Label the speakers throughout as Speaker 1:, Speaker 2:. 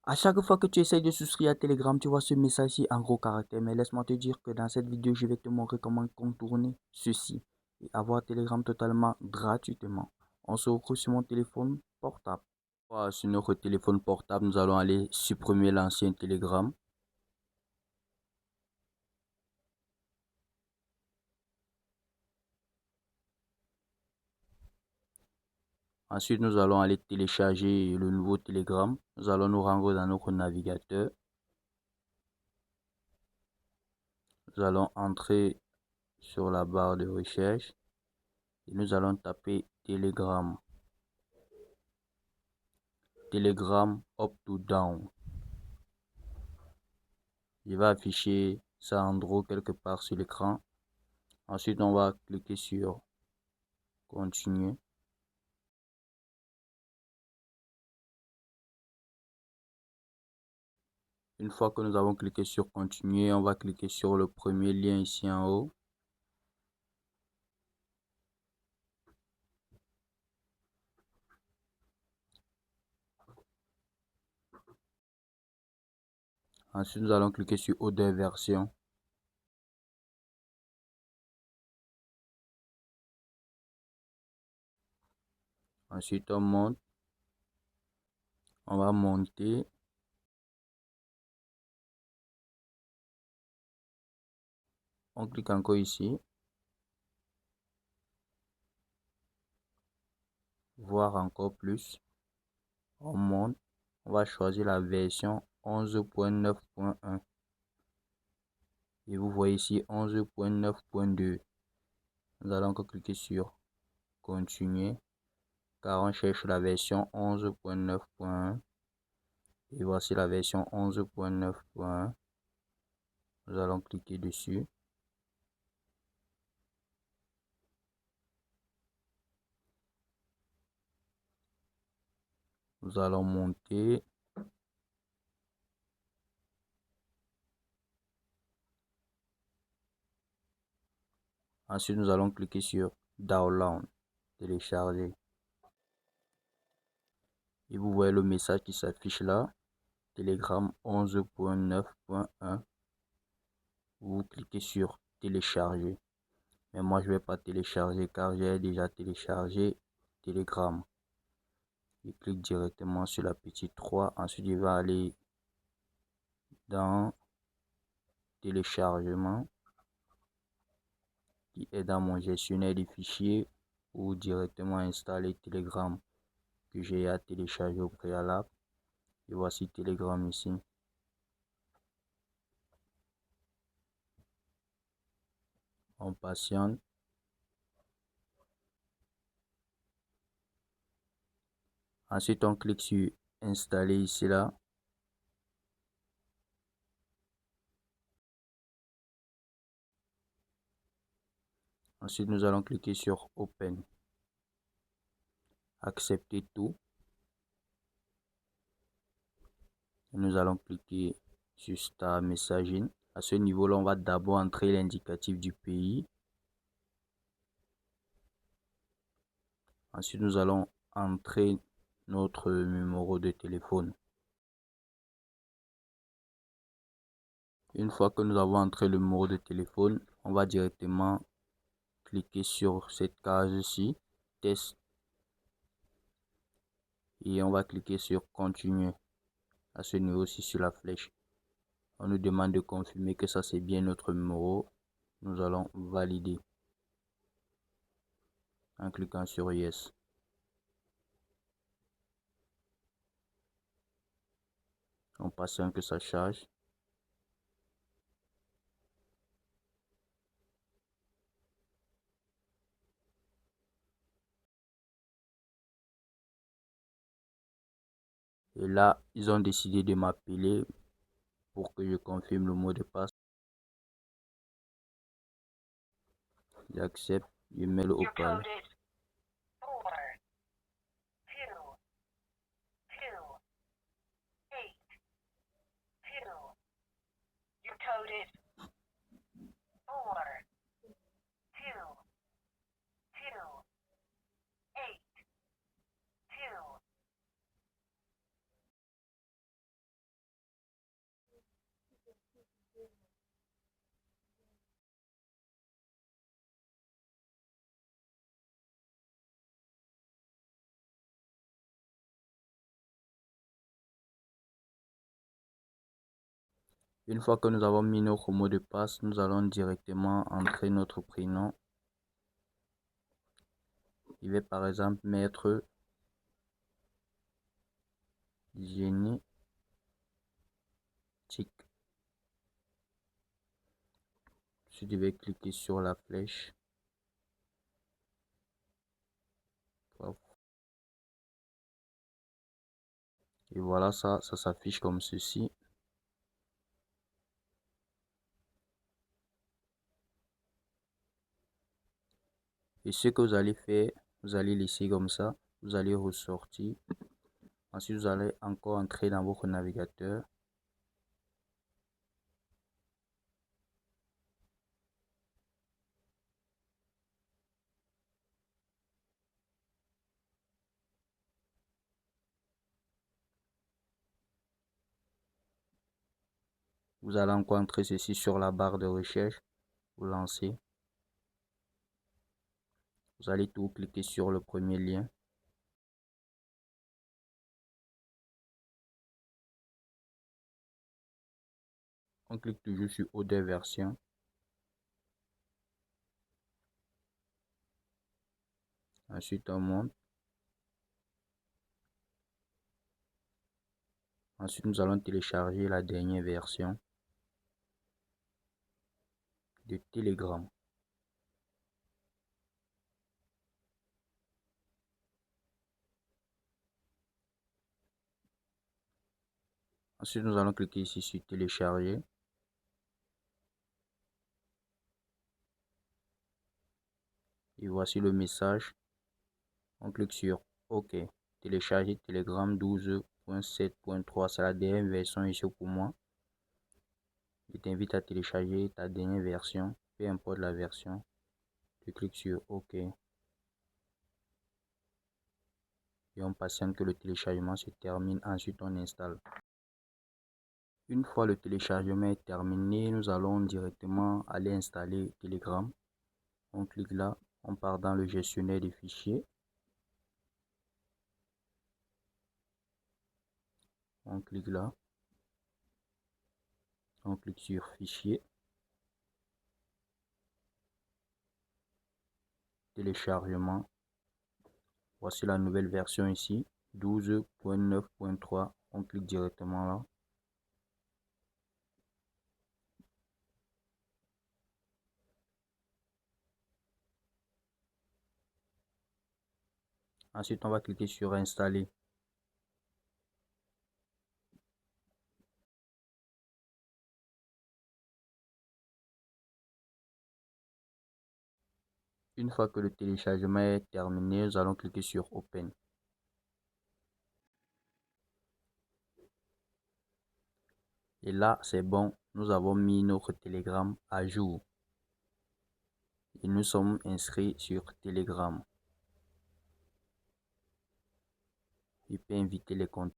Speaker 1: À chaque fois que tu essayes de souscrire à Telegram, tu vois ce message-ci en gros caractère. Mais laisse-moi te dire que dans cette vidéo, je vais te montrer comment contourner ceci et avoir Telegram totalement gratuitement. On se retrouve sur mon téléphone portable. Sur notre téléphone portable, nous allons aller supprimer l'ancien Telegram. Ensuite, nous allons aller télécharger le nouveau Telegram. Nous allons nous rendre dans notre navigateur. Nous allons entrer sur la barre de recherche et nous allons taper Telegram. Telegram up to down. Il va afficher ça en gros quelque part sur l'écran. Ensuite, on va cliquer sur continuer. Une fois que nous avons cliqué sur continuer, on va cliquer sur le premier lien ici en haut. Ensuite, nous allons cliquer sur Other version. Ensuite, on monte. On va monter. On clique encore ici. Voir encore plus. On monte. On va choisir la version 11.9.1. Et vous voyez ici 11.9.2. Nous allons encore cliquer sur continuer car on cherche la version 11.9.1 et voici la version 11.9.1. Nous allons cliquer dessus. Nous allons monter. Ensuite, nous allons cliquer sur Download, télécharger. Et vous voyez le message qui s'affiche là. Telegram 11.9.1. Vous cliquez sur télécharger. Mais moi, je ne vais pas télécharger car j'ai déjà téléchargé Telegram. Je clique directement sur la petite 3. Ensuite, je vais aller dans téléchargement qui est dans mon gestionnaire des fichiers ou directement installer Telegram que j'ai à télécharger au préalable. Et voici Telegram ici. On patiente. Ensuite, on clique sur installer ici là. Ensuite, nous allons cliquer sur Open. Accepter tout. Et nous allons cliquer sur Start Messaging. À ce niveau-là, on va d'abord entrer l'indicatif du pays. Ensuite, nous allons entrer notre numéro de téléphone. Une fois que nous avons entré le numéro de téléphone, on va directement cliquer sur cette case-ci, test. Et on va cliquer sur continuer. À ce niveau-ci sur la flèche. On nous demande de confirmer que ça c'est bien notre numéro. Nous allons valider en cliquant sur Yes. On patiente que ça charge. Et là, ils ont décidé de m'appeler pour que je confirme le mot de passe. J'accepte, je mets le haut-parleur. Une fois que nous avons mis notre mot de passe, nous allons directement entrer notre prénom. Je vais par exemple mettre génétique. Ensuite, je vais cliquer sur la flèche. Et voilà, ça s'affiche comme ceci. Et ce que vous allez faire, vous allez laisser comme ça. Vous allez ressortir. Ensuite, vous allez encore entrer dans votre navigateur. Vous allez encore entrer ceci sur la barre de recherche. Vous lancez. Vous allez tout cliquer sur le premier lien. On clique toujours sur Other version. Ensuite, on monte. Ensuite, nous allons télécharger la dernière version de Telegram. Ensuite, nous allons cliquer ici sur télécharger. Et voici le message. On clique sur OK. Télécharger Telegram 12.7.3. C'est la dernière version ici pour moi. Je t'invite à télécharger ta dernière version, peu importe la version. Tu cliques sur OK. Et on patiente que le téléchargement se termine. Ensuite, on installe. Une fois le téléchargement est terminé, nous allons directement aller installer Telegram. On clique là, on part dans le gestionnaire des fichiers. On clique là. On clique sur fichier. Téléchargement. Voici la nouvelle version ici. 12.9.3. On clique directement là. Ensuite, on va cliquer sur installer. Une fois que le téléchargement est terminé, nous allons cliquer sur Open. Et là, c'est bon. Nous avons mis notre Telegram à jour. Et nous sommes inscrits sur Telegram. Je peux inviter les comptes.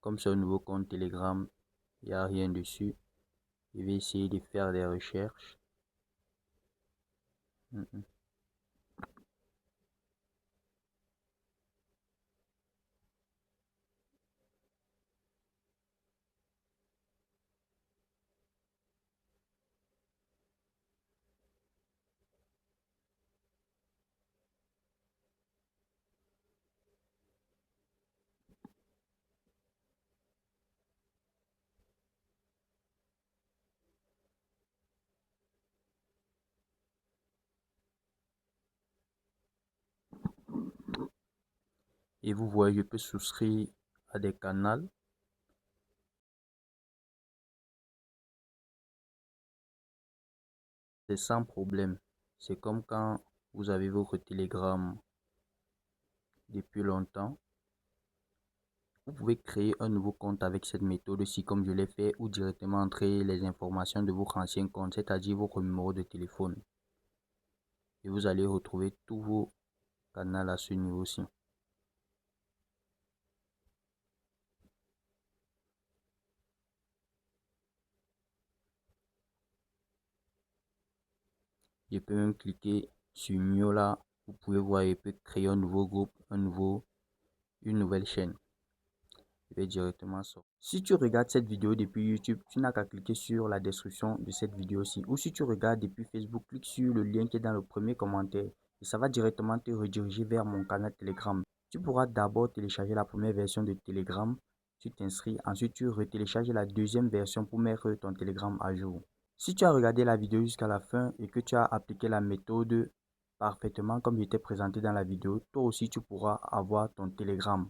Speaker 1: Comme c'est un nouveau compte Telegram, il n'y a rien dessus. Je vais essayer de faire des recherches. Et vous voyez, je peux souscrire à des canaux. C'est sans problème. C'est comme quand vous avez votre Telegram depuis longtemps. Vous pouvez créer un nouveau compte avec cette méthode-ci comme je l'ai fait ou directement entrer les informations de votre ancien compte, c'est-à-dire votre numéro de téléphone. Et vous allez retrouver tous vos canaux à ce niveau-ci. Je peux même cliquer sur New là. Vous pouvez voir, je peux créer un nouveau groupe, une nouvelle chaîne. Je vais directement sortir. Si tu regardes cette vidéo depuis YouTube, tu n'as qu'à cliquer sur la description de cette vidéo-ci. Ou si tu regardes depuis Facebook, clique sur le lien qui est dans le premier commentaire et ça va directement te rediriger vers mon canal Telegram. Tu pourras d'abord télécharger la première version de Telegram. Tu t'inscris, ensuite tu retélécharges la deuxième version pour mettre ton Telegram à jour. Si tu as regardé la vidéo jusqu'à la fin et que tu as appliqué la méthode parfaitement comme je t'ai présenté dans la vidéo, toi aussi tu pourras avoir ton Telegram.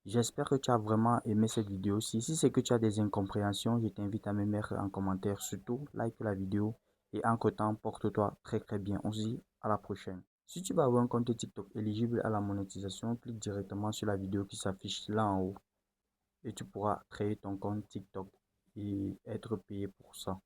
Speaker 1: J'espère que tu as vraiment aimé cette vidéo. Si c'est que tu as des incompréhensions, je t'invite à me mettre en commentaire. Surtout, like la vidéo et entre-temps, porte-toi très bien. On se dit à la prochaine. Si tu vas avoir un compte TikTok éligible à la monétisation, clique directement sur la vidéo qui s'affiche là en haut et tu pourras créer ton compte TikTok et être payé pour ça.